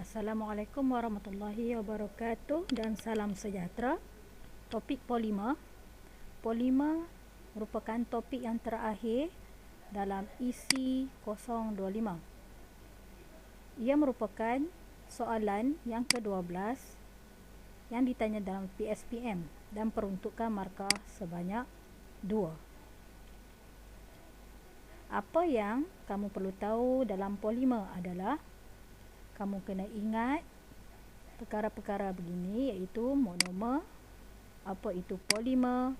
Assalamualaikum warahmatullahi wabarakatuh dan salam sejahtera. Topik polimer. Polimer merupakan topik yang terakhir dalam isi 025. Ia merupakan soalan yang ke-12 yang ditanya dalam PSPM dan peruntukan markah sebanyak 2. Apa yang kamu perlu tahu dalam polimer adalah kamu kena ingat perkara-perkara begini, iaitu monomer, apa itu polimer,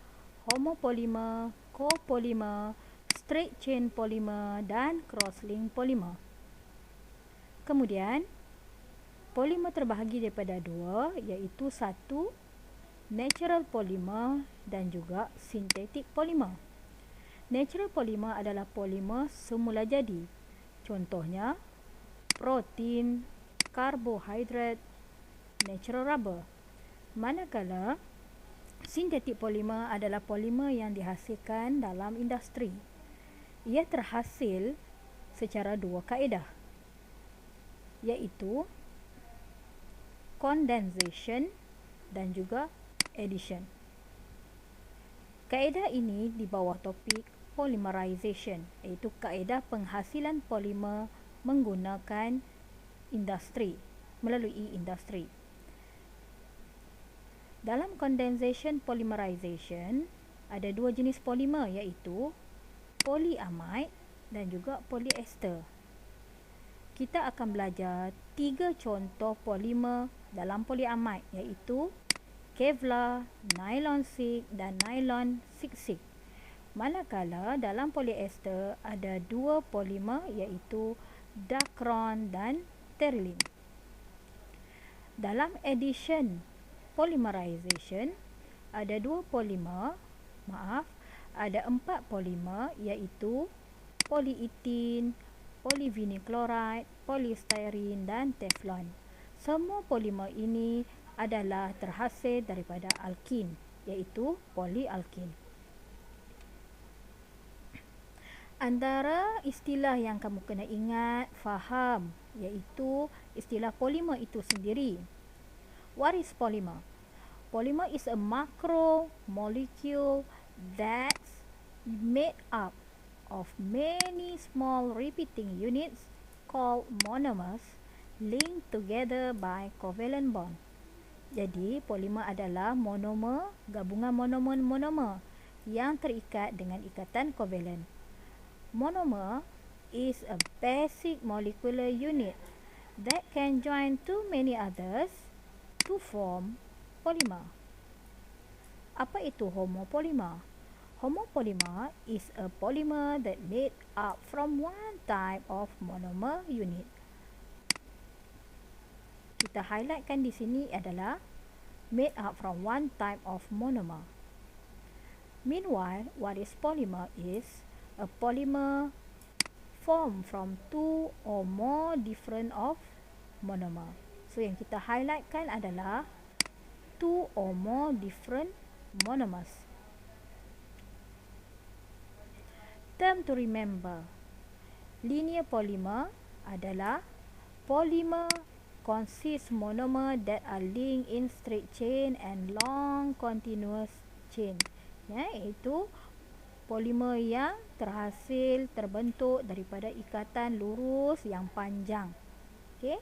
homopolimer, copolimer, straight chain polimer dan cross-link polimer. Kemudian, polimer terbahagi daripada 2, iaitu 1, natural polymer dan juga synthetic polymer. Natural polymer adalah polimer semula jadi. Contohnya, protein, karbohidrat, natural rubber. Manakala synthetic polymer adalah polimer yang dihasilkan dalam industri. Ia terhasil secara 2 kaedah, iaitu condensation dan juga addition. Kaedah ini di bawah topik polymerization, iaitu kaedah penghasilan polimer menggunakan melalui industri. Dalam condensation polymerization ada 2 jenis polimer, iaitu polyamide dan juga polyester. Kita akan belajar 3 contoh polimer dalam polyamide, iaitu Kevlar, nylon 6 dan nylon 6. Manakala dalam polyester ada 2 polimer, iaitu Dacron dan Terylene. Dalam addition polymerization ada 4 polimer, iaitu polyethylene, polyvinyl chloride, polystyrene dan teflon. Semua polimer ini adalah terhasil daripada alkin, iaitu polyalkin. Antara istilah yang kamu kena ingat, faham, iaitu istilah polimer itu sendiri. What is polymer? Polymer is a macromolecule that's made up of many small repeating units called monomers linked together by covalent bond. Jadi, polimer adalah monomer, gabungan monomer-monomer yang terikat dengan ikatan covalent. Monomer is a basic molecular unit that can join too many others to form polymer. Apa itu homopolymer? Homopolymer is a polymer that made up from one type of monomer unit. Kita highlightkan di sini adalah made up from one type of monomer. Meanwhile, what is polymer is a polymer formed from 2 or more different of monomer. So yang kita highlightkan adalah 2 or more different monomers. Term to remember. Linear polymer adalah polymer consists monomer that are linked in straight chain and long continuous chain. Iaitu polimer yang terbentuk daripada ikatan lurus yang panjang. Okey.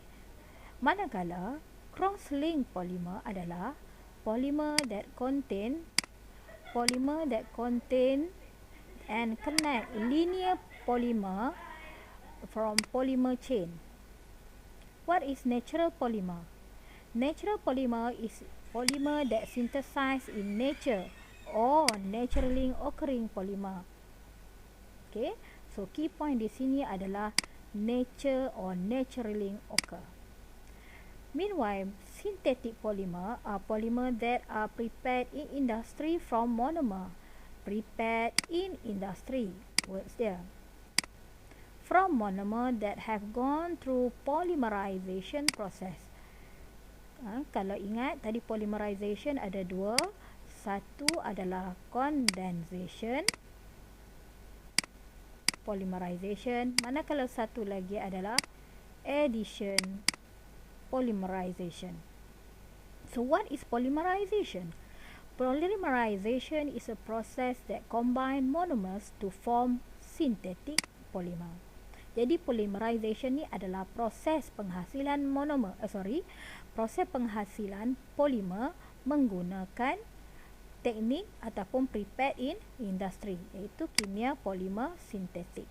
Manakala cross-link polymer adalah polymer that contain and connect linear polymer from polymer chain. What is natural polymer? Natural polymer is polymer that synthesized in nature or naturally occurring polymer. Okay, so key point di sini adalah nature or naturally occur. Meanwhile, synthetic polymer are polymer that are prepared in industry from monomer. Prepared in industry, words there. From monomer that have gone through polymerization process. Kalau ingat tadi polymerization ada 2. Satu adalah condensation, polymerization. Manakala satu lagi adalah addition polymerization. So what is polymerization? Polymerization is a process that combine monomers to form synthetic polymer. Jadi polymerization ni adalah proses penghasilan proses penghasilan polimer menggunakan teknik ataupun prepared in industry, iaitu kimia polimer sintetik.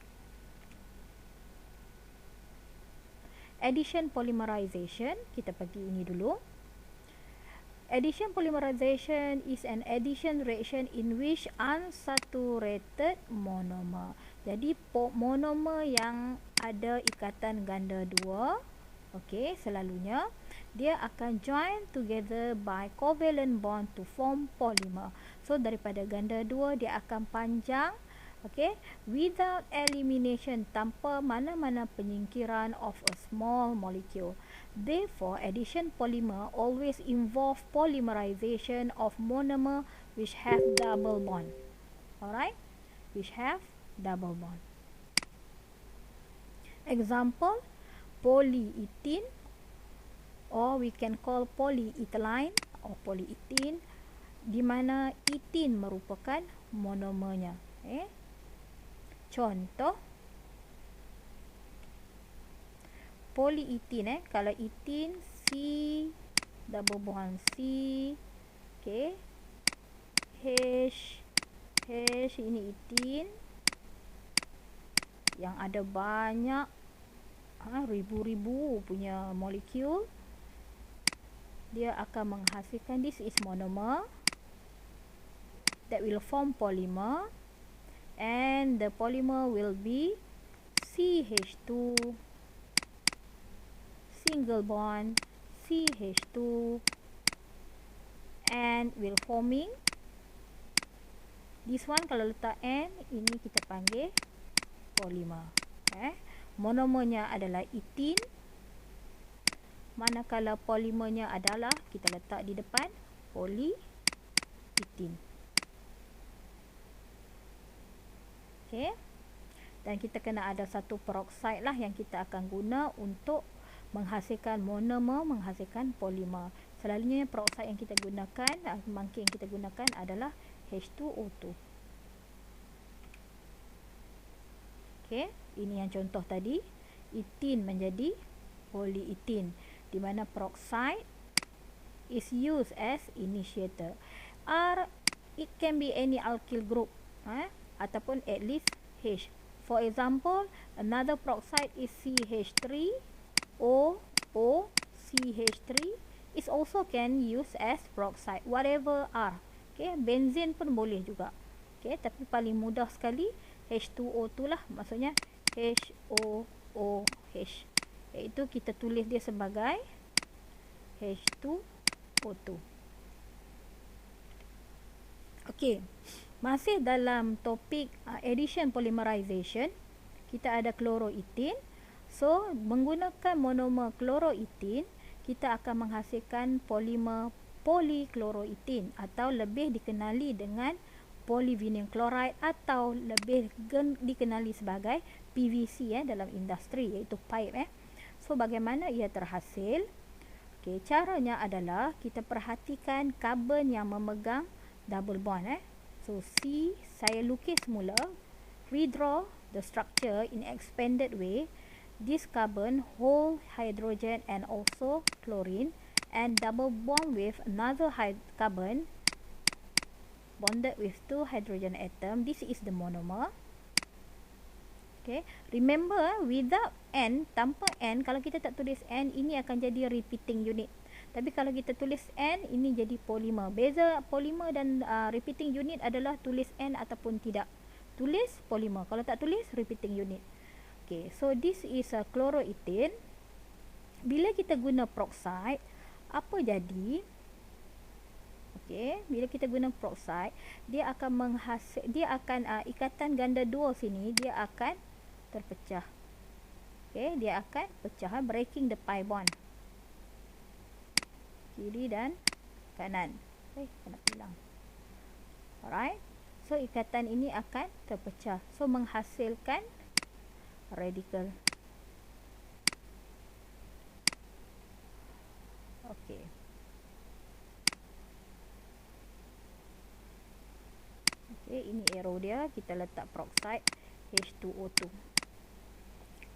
Addition polymerization, kita pergi ini dulu. Addition polymerization is an addition reaction in which unsaturated monomer. Jadi monomer yang ada ikatan ganda 2, okey, selalunya dia akan join together by covalent bond to form polymer. So daripada ganda 2 dia akan panjang, okey, without elimination, tanpa mana-mana penyingkiran of a small molecule. Therefore, addition polymer always involve polymerization of monomer which have double bond. Alright, which have double bond. Example, polyethylene, or we can call polyethylene or polyethylene, di mana ethene merupakan monomernya. Contoh, polyethylene, kalau ethene C double bond C, okey, H ini ethene yang ada banyak ribu-ribu punya molekul, dia akan menghasilkan, this is monomer that will form polymer, and the polymer will be CH2 single bond CH2 and will forming this one. Kalau letak N, ini kita panggil polymer. Monomernya adalah ethene, manakala polimernya adalah, kita letak di depan, polyethylene. Okay. Dan kita kena ada satu peroksida lah yang kita akan guna untuk menghasilkan monomer, menghasilkan polimer. Selalunya peroksida yang kita gunakan, mangkuk yang kita gunakan adalah H2O2. Okay, ini yang contoh tadi, ethene menjadi polyethylene, di mana peroksida is used as initiator. It can be any alkyl group, ataupun at least H. For example, another peroxide is CH3O CH3 is also can use as peroxide, whatever R. Okay, benzene pun boleh juga. Okay, tapi paling mudah sekali H2O2 lah, maksudnya HOOH, iaitu kita tulis dia sebagai H2O2. Okey, masih dalam topik addition polymerization, kita ada chloroethene. So, menggunakan monomer chloroethene, kita akan menghasilkan polimer polychloroethene, atau lebih dikenali dengan polyvinyl chloride, atau lebih dikenali sebagai PVC dalam industri, iaitu pipe. So, bagaimana ia terhasil? Okey, caranya adalah kita perhatikan karbon yang memegang double bond. So, C, saya lukis mula, redraw the structure in expanded way. This carbon hold hydrogen and also chlorine, and double bond with another carbon bonded with 2 hydrogen atom. This is the monomer. Okay, remember, without N, tanpa N, kalau kita tak tulis N, ini akan jadi repeating unit. Tapi kalau kita tulis N, ini jadi polimer. Beza polimer dan repeating unit adalah tulis N ataupun tidak. Tulis polimer, kalau tak tulis repeating unit. Okay, so this is a chloroethene. Bila kita guna peroksida, apa jadi? Okay, bila kita guna peroksida, dia akan ikatan ganda 2 sini, dia akan terpecah. Okay, dia akan pecah, breaking the pi bond. Kiri dan kanan. Kena hilang. Alright. So, ikatan ini akan terpecah. So, menghasilkan radical. Okey. Okey, ini arrow dia, kita letak peroxide H2O2.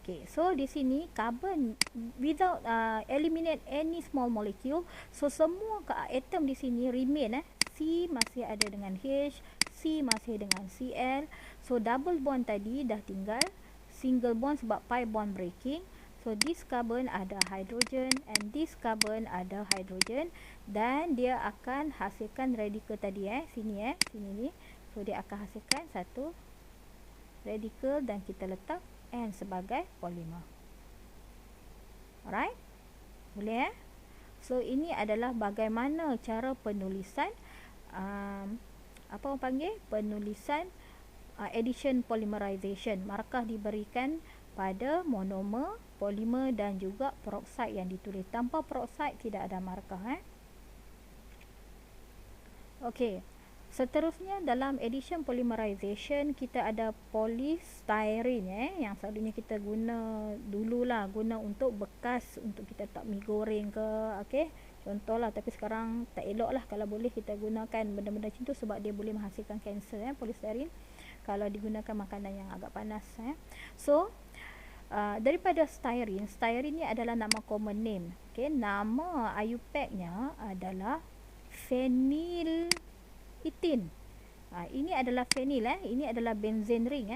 Okay, so di sini carbon without eliminate any small molecule, so semua atom di sini remain. C masih ada dengan H, C masih dengan Cl. So double bond tadi dah tinggal single bond sebab pi bond breaking. So this carbon ada hydrogen and this carbon ada hydrogen, dan dia akan hasilkan radical tadi sini ni. So dia akan hasilkan satu radical dan kita letak N sebagai polimer. Alright? Boleh So ini adalah bagaimana cara penulisan apa orang panggil? Penulisan addition polymerization. Markah diberikan pada monomer, polimer dan juga peroksida yang ditulis. Tanpa peroksida tidak ada markah. Okey. Seterusnya dalam addition polymerization kita ada polystyrene yang selalunya kita guna dululah untuk bekas untuk kita tak mi goreng ke, okey, contohlah. Tapi sekarang tak elok lah kalau boleh kita gunakan benda-benda macam tu sebab dia boleh menghasilkan kanser polystyrene kalau digunakan makanan yang agak panas So daripada styrene ni adalah nama common name. Okey, nama IUPAC-nya adalah phenyl ethin. Ini adalah phenyl ini adalah benzene ring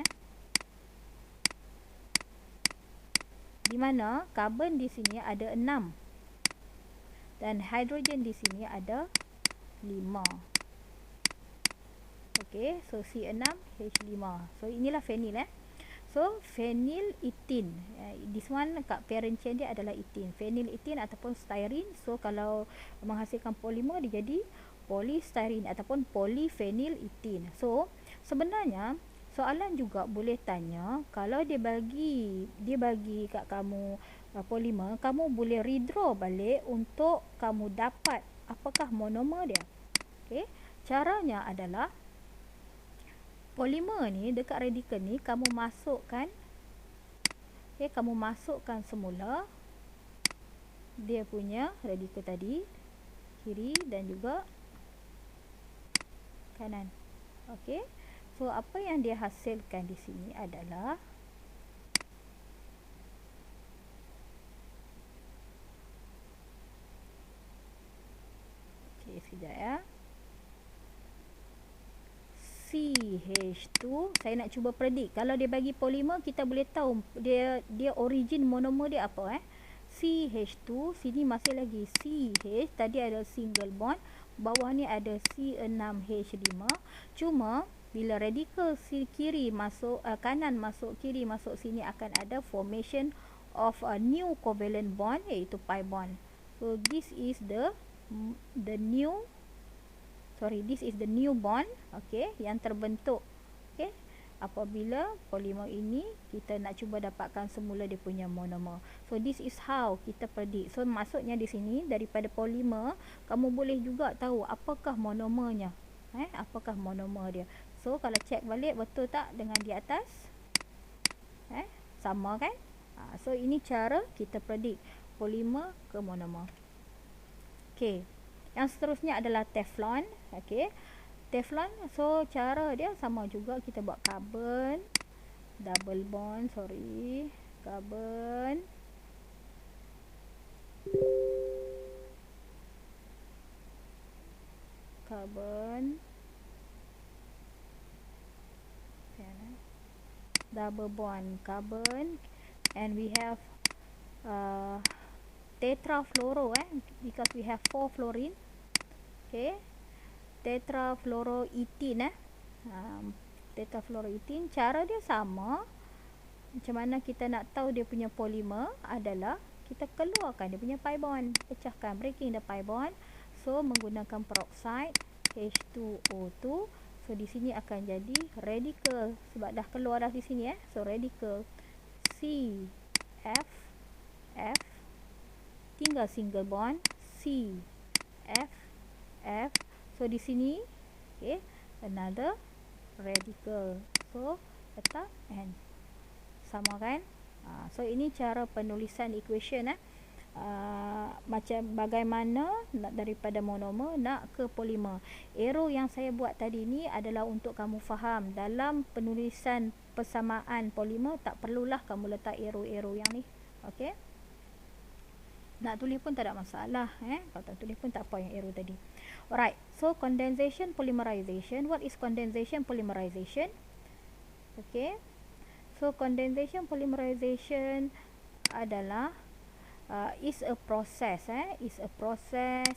di mana karbon di sini ada 6 dan hidrogen di sini ada 5. Okey, so C6H5. So inilah phenyl So phenyl ethin. This one kat parent chain dia adalah ethin. Phenyl ethin ataupun styrene. So kalau menghasilkan polimer dia jadi polystyrene ataupun polyphenyl ethin. So sebenarnya soalan juga boleh tanya, kalau dia bagi kat kamu polimer, kamu boleh redraw balik untuk kamu dapat apakah monomer dia. Okey, caranya adalah polimer ni dekat radical ni kamu masukkan semula dia punya radical tadi kiri dan juga kanan. Okey. So apa yang dia hasilkan di sini adalah sekejap CH2. Saya nak cuba predict. Kalau dia bagi polimer, kita boleh tahu dia origin monomer dia apa CH2, sini masih lagi CH, tadi ada single bond, bawah ni ada C6H5. Cuma bila radical kiri masuk kanan masuk kiri masuk sini akan ada formation of a new covalent bond iaitu pi bond. So this is the new bond, okey, yang terbentuk apabila polimer ini kita nak cuba dapatkan semula dia punya monomer. So this is how kita predict. So maksudnya di sini daripada polimer kamu boleh juga tahu apakah monomernya. Apakah monomer dia. So kalau check balik betul tak dengan di atas? Sama kan? So ini cara kita predict polimer ke monomer. Okey. Yang seterusnya adalah Teflon. Okey. Teflon, so cara dia sama juga, kita buat carbon double bond, carbon double bond carbon, and we have tetrafluoro because we have 4 fluorine. Okay, tetrafluoroethene. Tetrafluoroethene, cara dia sama. Macam mana kita nak tahu dia punya polimer adalah kita keluarkan dia punya pi bond, pecahkan, breaking the pi bond. So menggunakan peroxide H2O2. So di sini akan jadi radical sebab dah keluar dah di sini So radical CF, tinggal single bond CF. So di sini another radical. So letak N. Sama kan? So ini cara penulisan equation macam bagaimana nak daripada monomer nak ke polimer. Arrow yang saya buat tadi ni adalah untuk kamu faham dalam penulisan persamaan polimer tak perlulah kamu letak arrow-arrow yang ni. Okey. Nak tulis pun tak ada masalah, kalau tak tulis pun tak apa yang arrow tadi. Alright, so condensation polymerization. What is condensation polymerization? Okay, so condensation polymerization adalah is a process, is a process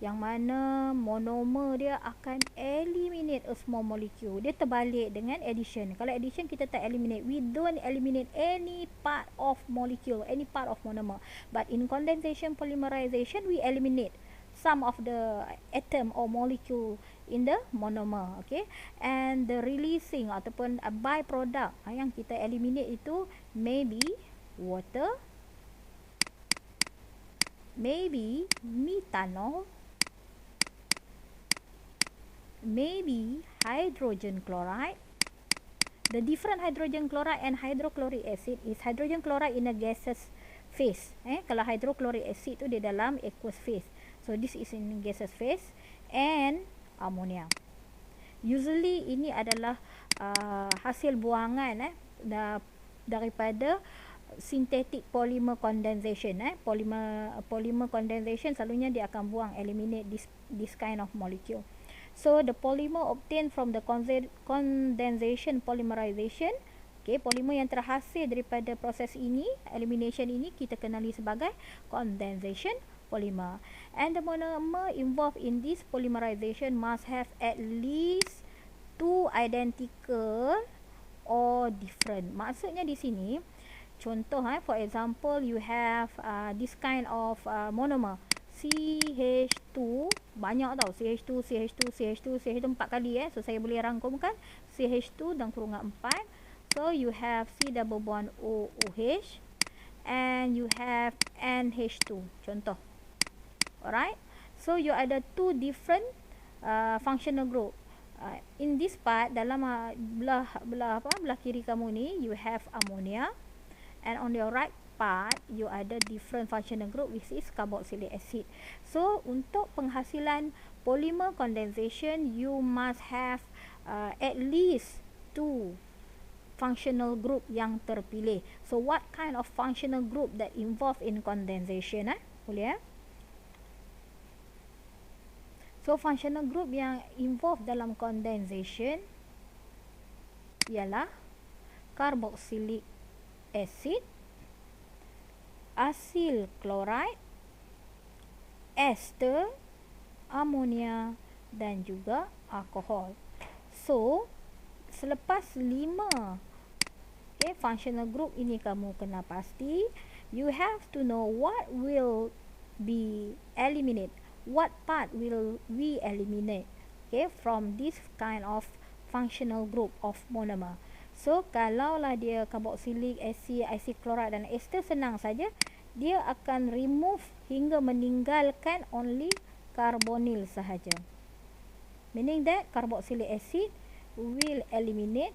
yang mana monomer dia akan eliminate a small molecule. Dia terbalik dengan addition. Kalau addition kita tak eliminate, we don't eliminate any part of molecule, any part of monomer. But in condensation polymerization, we eliminate some of the atom or molecule in the monomer. Okay, and the releasing ataupun a byproduct yang kita eliminate itu maybe water, maybe methanol, maybe hydrogen chloride. The different hydrogen chloride and hydrochloric acid is hydrogen chloride in a gaseous phase. Kalau hydrochloric acid tu dia dalam aqueous phase. So this is in gaseous phase, and ammonia. Usually ini adalah hasil buangan daripada synthetic polymer condensation. Polymer condensation selalunya dia akan buang, eliminate this kind of molecule. So the polymer obtained from the condensation polymerization, okay, polymer yang terhasil daripada proses ini, elimination ini, kita kenali sebagai condensation polymer. And the monomer involved in this polymerization must have at least two identical or different. Maksudnya di sini, contoh, for example, you have this kind of monomer CH2, banyak tau, CH2, CH2, CH2, CH2 4 kali. So saya boleh rangkumkan CH2 dan kurungan 4. So you have C double bond OOH and you have NH2, contoh. Alright, so you ada two different functional group. In this part, dalam belah kiri kamu ni, you have ammonia, and on your right part you ada different functional group which is carboxylic acid. So untuk penghasilan polymer condensation, you must have at least two functional group yang terpilih. So what kind of functional group that involved in condensation? Boleh So functional group yang involved dalam condensation ialah carboxylic acid, acyl chloride, ester, ammonia dan juga alkohol. So selepas 5 functional group ini kamu kena pasti, you have to know what will be eliminated, what part will we eliminate from this kind of functional group of monomer. So kalaulah dia carboxylic acid, acyl chloride dan ester, senang saja, dia akan remove hingga meninggalkan only carbonyl sahaja. Meaning that carboxylic acid will eliminate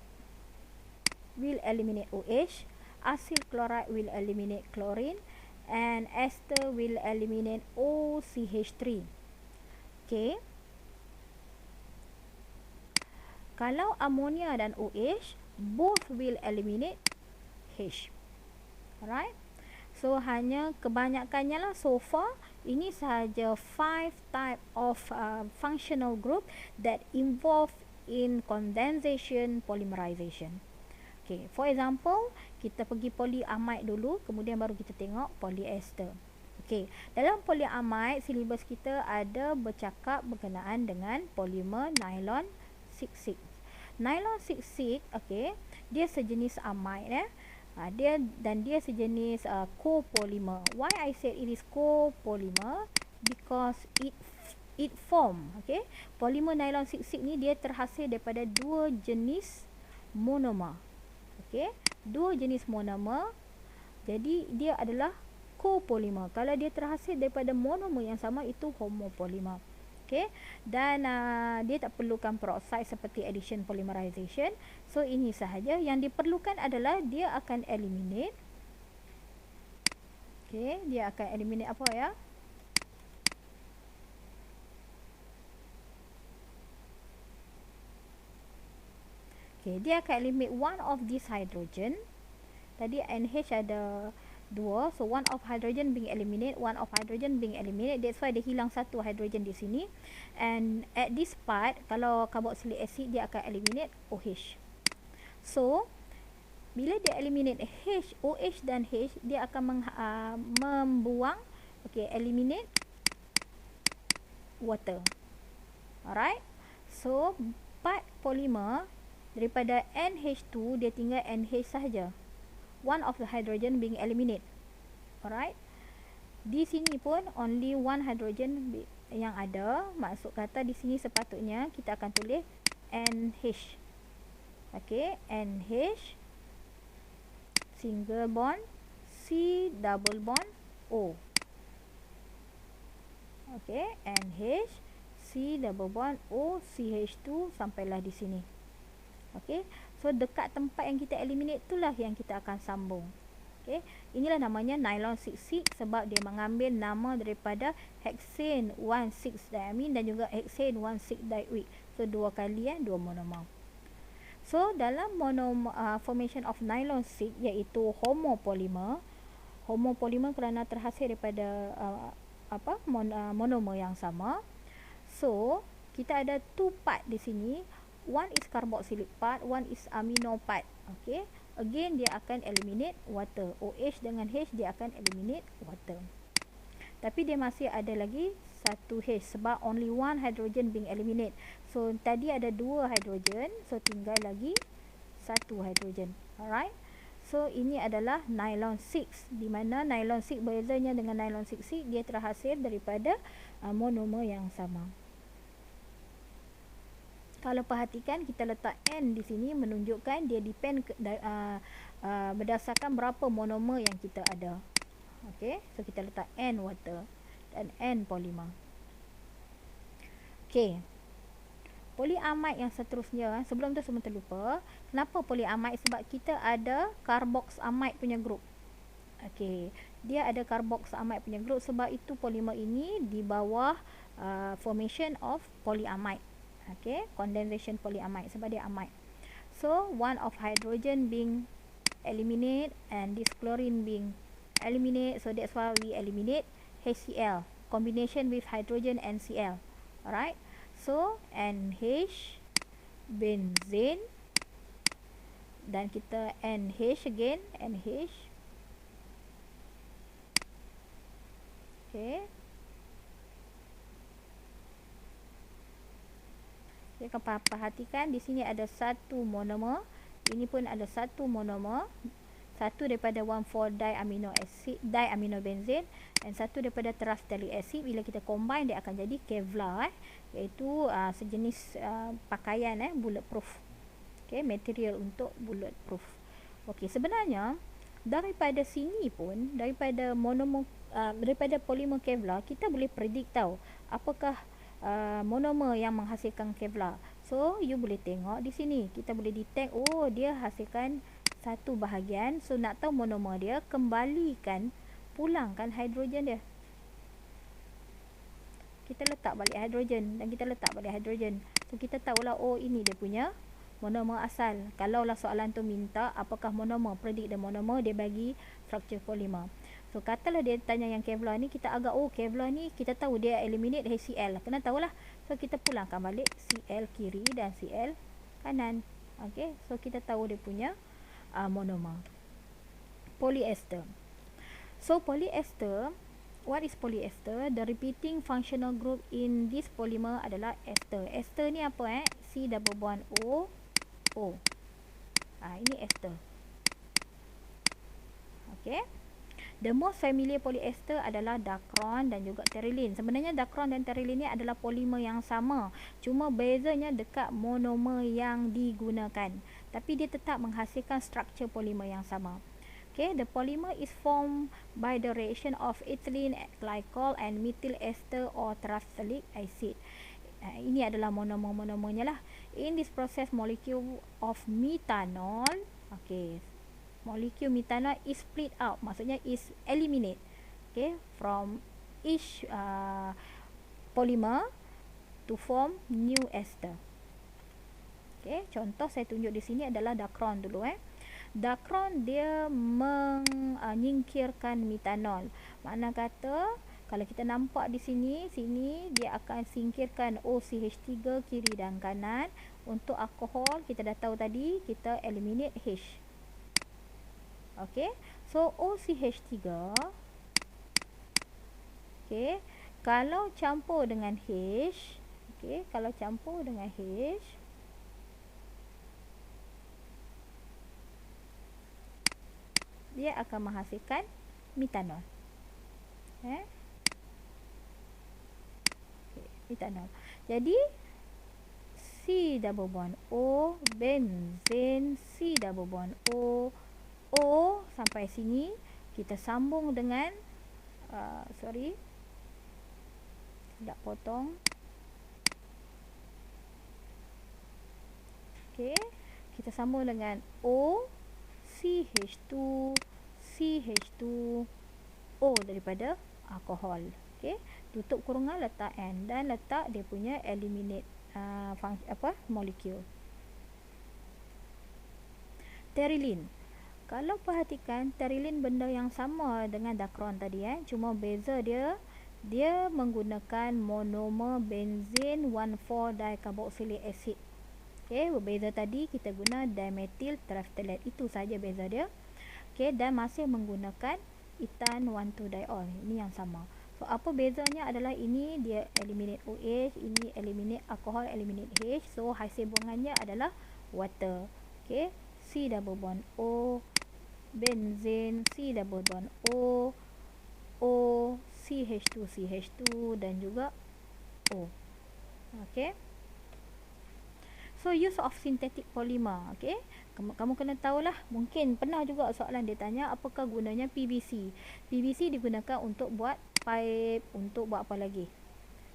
OH, acyl chloride will eliminate chlorine, and ester will eliminate OCH3. Okay. Kalau ammonia dan OH, both will eliminate H. Alright. So hanya kebanyakannya lah so far, ini sahaja 5 type of functional group that involve in condensation polymerization. Okay, for example, kita pergi polyamide dulu, kemudian baru kita tengok polyester. Okay, dalam polyamide silibus kita ada bercakap berkenaan dengan polimer nylon 66. Nylon 66, okay, dia sejenis amide, dia sejenis copolymer. Why I said it is copolymer? Because it form, okay, polimer nylon 66 ni dia terhasil daripada dua jenis monomer. Okay, dua jenis monomer, jadi dia adalah copolymer. Kalau dia terhasil daripada monomer yang sama, itu homopolymer. Okay, dan dia tak perlukan peroxide seperti addition polymerization. So ini sahaja yang diperlukan adalah dia akan eliminate. Okay, dia akan eliminate apa ya? Okay, dia akan eliminate one of this hydrogen. Tadi NH ada 2, so one of hydrogen being eliminated, one of hydrogen being eliminated. That's why dia hilang satu hydrogen di sini. And at this part, kalau carboxylic acid, dia akan eliminate OH. So bila dia eliminate H, OH dan H, dia akan membuang, okay, eliminate water. Alright, so part polimer daripada NH2 dia tinggal NH sahaja, one of the hydrogen being eliminated. Alright, di sini pun only one hydrogen yang ada. Maksud kata di sini sepatutnya kita akan tulis NH. Okay, NH single bond C double bond O. Okay, NH C double bond O CH2 sampailah di sini. Okay, so dekat tempat yang kita eliminate itulah yang kita akan sambung. Okay, inilah namanya nylon 6 sebab dia mengambil nama daripada hexane 1,6-diamine dan juga hexane 1,6-dioic. So dua kali dua monomer. So dalam formation of nylon 6 iaitu homopolimer. Homopolimer kerana terhasil daripada monomer yang sama. So kita ada two part di sini. One is carboxylic part, one is amino part. Okay, again dia akan eliminate water. OH dengan H dia akan eliminate water. Tapi dia masih ada lagi satu H sebab only one hydrogen being eliminate. So tadi ada dua hydrogen, so tinggal lagi satu hydrogen. Alright, so ini adalah nylon 6, di mana nylon 6 bezanya dengan nylon 6 dia terhasil daripada monomer yang sama. Kalau perhatikan, kita letak N di sini menunjukkan dia depend berdasarkan berapa monomer yang kita ada. Okay, so kita letak N water dan N polymer. Okay, polyamide yang seterusnya, sebelum tu semua terlupa. Kenapa polyamide? Sebab kita ada carboxamide punya group. Okay, dia ada carboxamide punya group, sebab itu polimer ini di bawah formation of polyamide. Okay, condensation polyamide sebab dia amide. So one of hydrogen being eliminate and this chlorine being eliminate, so that's why we eliminate HCl combination with hydrogen and Cl. Alright, so NH benzene dan kita NH again, NH. Okay, kita akan perhatikan di sini ada satu monomer, ini pun ada satu monomer, satu daripada 1,4-diamino acid, diaminobenzene, dan satu daripada terephthalic acid. Bila kita combine dia akan jadi Kevlar, iaitu sejenis pakaian bulletproof. Okay, material untuk bulletproof. Okay, sebenarnya daripada sini pun, daripada monomer, daripada polimer Kevlar, kita boleh predict tahu apakah monomer yang menghasilkan Kevlar. So you boleh tengok di sini, kita boleh detect, oh dia hasilkan satu bahagian. So nak tahu monomer dia, kembalikan, pulangkan hidrogen dia. Kita letak balik hidrogen dan kita letak balik hidrogen. So kita tahulah, oh ini dia punya monomer asal. Kalaulah soalan tu minta apakah monomer, predict the monomer, dia bagi structure polymer. So katalah dia tanya yang Kevlar ni, kita agak, oh Kevlar ni kita tahu dia eliminate HCl, kena tahulah. So kita pulangkan balik Cl kiri dan Cl kanan. Okay, so kita tahu dia punya monomer. Polyester. So polyester, what is polyester? The repeating functional group in this polymer adalah ester. Ester ni apa C double bond O, O. Ini ester. Okay, the most familiar polyester adalah dacron dan juga terylene. Sebenarnya dacron dan terylene ni adalah polimer yang sama, cuma bezanya dekat monomer yang digunakan, tapi dia tetap menghasilkan struktur polimer yang sama. Okay, the polymer is formed by the reaction of ethylene glycol and methyl ester or terephthalic acid. Ini adalah monomer-monomernya lah. In this process, molecule of methanol, okay, molecule methanol is split out, maksudnya is eliminate, okay, from each polymer to form new ester. Okey, contoh saya tunjuk di sini adalah Dacron dulu. Dacron dia menyingkirkan metanol. Makna kata kalau kita nampak di sini dia akan singkirkan OCH3 kiri dan kanan. Untuk alkohol kita dah tahu tadi, kita eliminate H. Okey, so OCH3 okey, kalau campur dengan H, okey, kalau campur dengan H, dia akan menghasilkan metanol. Okay, metanol. Jadi C double bond O, benzene, C double bond O, O sampai sini kita sambung dengan tidak potong. Okey, kita sambung dengan O, CH2, CH2, O daripada alkohol. Okey, tutup kurungan, letak N dan letak dia punya eliminate molekul. Pterilin. Kalau perhatikan, pterilin benda yang sama dengan Dacron tadi, cuma beza dia menggunakan monomer benzene 1,4-dicarboxylic acid. Okey, berbeza tadi kita guna dimethyl terephthalate. Itu saja beza dia. Okey, dan masih menggunakan etan 1,2-diol. Ini yang sama. So apa bezanya adalah ini dia eliminate OH, ini eliminate alkohol, eliminate H. So hasil buangannya adalah water. Okey, C double bond O, benzene, C double bond O, O, CH2, CH2 dan juga O. Okey. So use of synthetic polymer. Okey, kamu kena tahulah, mungkin pernah juga soalan dia tanya apakah gunanya PVC. PVC digunakan untuk buat pipe, untuk buat apa lagi.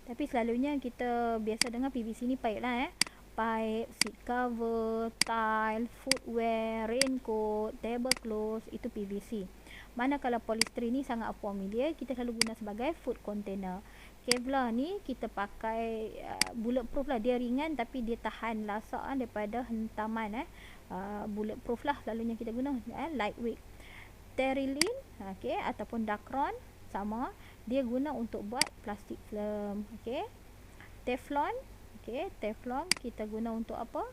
Tapi selalunya kita biasa dengar PVC ni pipe lah. Pipe, seat cover, tile, footwear, raincoat, tablecloth, itu PVC. Mana kalau polyester ni sangat familiar, kita selalu guna sebagai food container. Kevlar ni kita pakai bulletproof lah, dia ringan tapi dia tahan lasak daripada hentaman. Bulletproof lah selalunya kita guna, lightweight. Pterilin, okey, ataupun Dacron sama, dia guna untuk buat plastik film. Okey, Teflon, okey, Teflon kita guna untuk apa?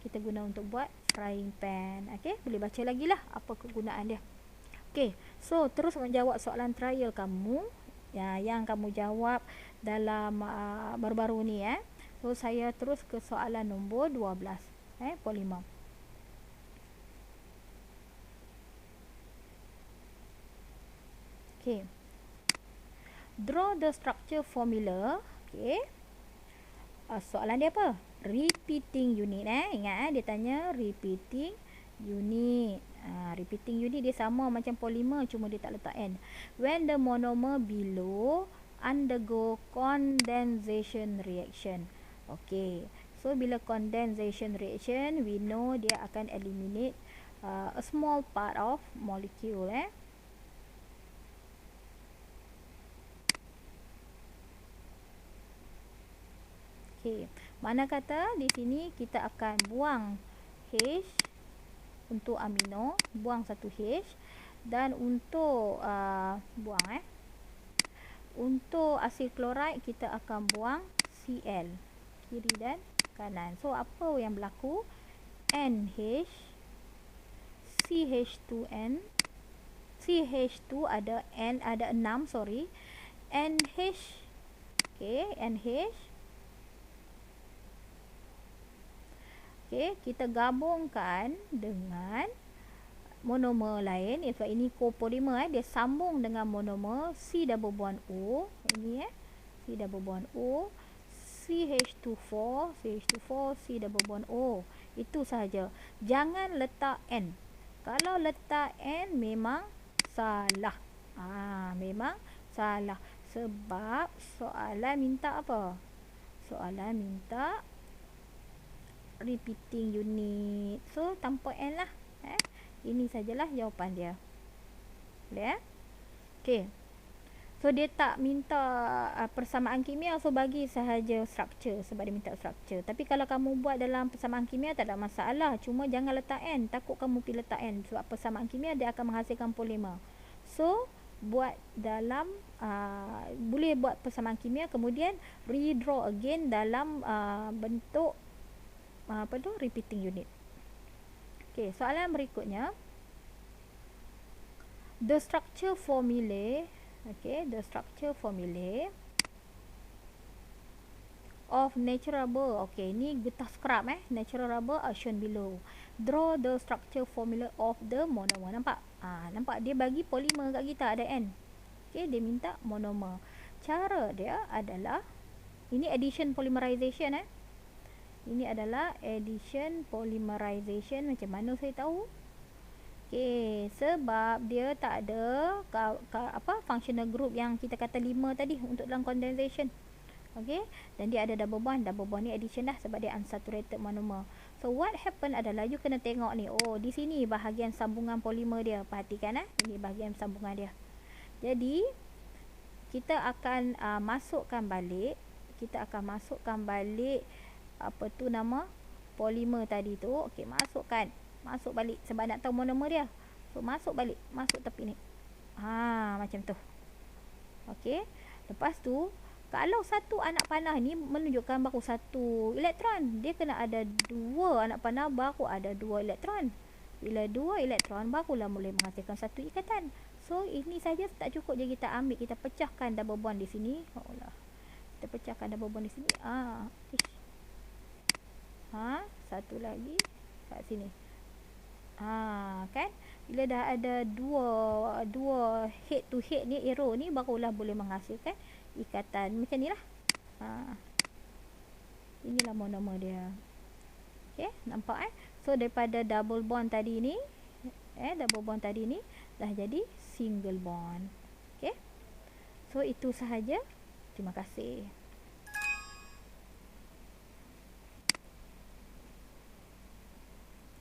Kita guna untuk buat frying pan. Okey, boleh baca lagi lah apa kegunaan dia. Okey, so terus menjawab soalan trial kamu yang kamu jawab dalam baru-baru ni. So saya terus ke soalan nombor 12, polimer. Okey, draw the structure formula. Okey, soalan dia apa? Repeating unit. Ingat, dia tanya repeating unit. Repeating unit dia sama macam polimer, cuma dia tak letak N. When the monomer below undergo condensation reaction. Okey, so bila condensation reaction, we know dia akan eliminate a small part of molecule. Okey, mana kata di sini kita akan buang H untuk amino, buang satu H, dan untuk untuk asil klorid kita akan buang Cl kiri dan kanan. So apa yang berlaku? NH, CH2N, CH2 ada N, ada 6, sorry. NH, okey, NH. Okey, kita gabungkan dengan monomer lain, sebab ini copolymer, dia sambung dengan monomer C double bond O. Ini C double bond O, CH24, CH24, C double bond O. Itu sahaja. Jangan letak N. Kalau letak N memang salah. Memang salah. Sebab soalan minta apa? Soalan minta repeating unit. So tanpa N lah. Ini sajalah jawapan dia. Boleh? Okey. So dia tak minta persamaan kimia, so bagi sahaja structure sebab dia minta structure. Tapi kalau kamu buat dalam persamaan kimia tak ada masalah, cuma jangan letak N, takut kamu pergi letak N sebab persamaan kimia dia akan menghasilkan polimer. So buat dalam boleh buat persamaan kimia kemudian redraw again dalam bentuk repeating unit. Okey, soalan berikutnya, the structure formulae of natural rubber. Okey, ni getah scrub natural rubber are shown below. Draw the structure formula of the monomer. Nampak? Nampak dia bagi polimer kat kita ada N. Okey, dia minta monomer. Cara dia adalah ini addition polymerization Ini adalah addition polymerization. Macam mana saya tahu? Okey, sebab dia tak ada functional group yang kita kata 5 tadi untuk dalam condensation. Okey, dan dia ada double bond. Double bond ni addition dah sebab dia unsaturated monomer. So what happen adalah you kena tengok ni. Oh, di sini bahagian sambungan polimer dia. Perhatikan ini bahagian sambungan dia. Jadi kita akan masukkan balik. Apa tu nama polimer tadi tu. Okey, masuk balik sebab nak tahu monomer dia. So masuk balik, masuk tepi ni. Macam tu. Okey, lepas tu kalau satu anak panah ni menunjukkan baru satu elektron, dia kena ada dua anak panah baru ada dua elektron. Bila dua elektron barulah boleh menghasilkan satu ikatan. So ini saja tak cukup je kita ambil, kita pecahkan double bond di sini. Kita pecahkan double bond di sini. Satu lagi kat sini. Kan? Bila dah ada dua head to head ni, arrow ni, barulah boleh menghasilkan ikatan macam ni lah. Inilah monomer dia. Okay, nampak So daripada double bond tadi ni dah jadi single bond. Okay, so itu sahaja. Terima kasih.